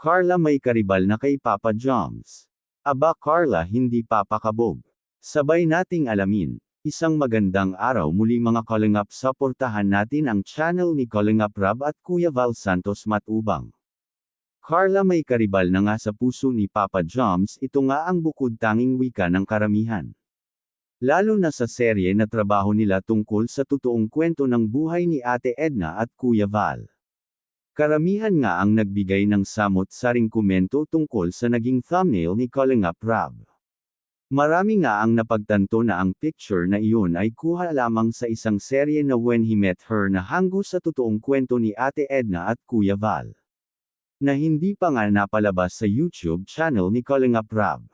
Carla may karibal na kay Papa Joms. Aba Carla hindi papakabog. Sabay nating alamin. Isang magandang araw muli mga Kalingap, suportahan natin ang channel ni Kalingap Rab at Kuya Val Santos Matubang. Carla may karibal na nga sa puso ni Papa Joms, ito nga ang bukod tanging wika ng karamihan. Lalo na sa serye na trabaho nila tungkol sa totoong kwento ng buhay ni Ate Edna at Kuya Val. Karamihan nga ang nagbigay ng samot-saring komento tungkol sa naging thumbnail ni Kalingap Rab. Marami nga ang napagtanto na ang picture na iyon ay kuha lamang sa isang serye na When He Met Her na hanggo sa totoong kwento ni Ate Edna at Kuya Val. Na hindi pa nga napalabas sa YouTube channel ni Kalingap Rab.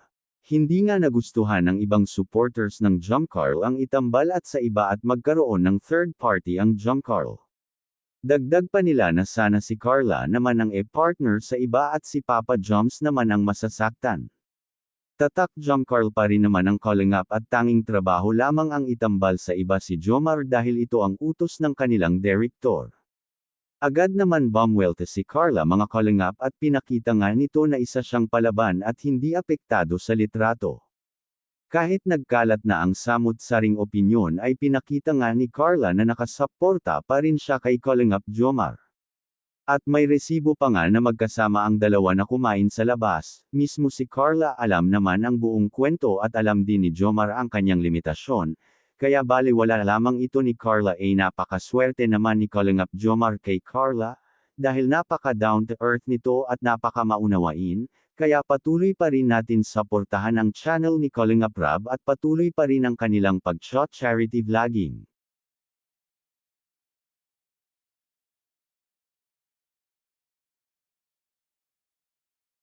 Hindi nga nagustuhan ng ibang supporters ng Jomcarl ang itambal at sa iba at magkaroon ng third party ang Jomcarl. Dagdag pa nila na sana si Carla naman ang partner sa iba at si Papa Joms naman ang masasaktan. Tatak Jomcarl pa rin naman ang Kalingap at tanging trabaho lamang ang itambal sa iba si Jomar dahil ito ang utos ng kanilang direktor. Agad naman bumwelta si Carla mga Kalingap at pinakita nga nito na isa siyang palaban at hindi apektado sa litrato. Kahit nagkalat na ang samot-saring opinyon ay pinakita nga ni Carla na nakasuporta pa rin siya kay Kalingap Jomar. At may resibo pa nga na magkasama ang dalawa na kumain sa labas, mismo si Carla alam naman ang buong kwento at alam din ni Jomar ang kanyang limitasyon, kaya baliwala lamang ito ni Carla napakaswerte naman ni Kalingap Jomar kay Carla, dahil napaka down to earth nito at napaka maunawain. Kaya patuloy pa rin natin suportahan ang channel ni Kalingap Rab at patuloy pa rin ang kanilang pag-charity vlogging.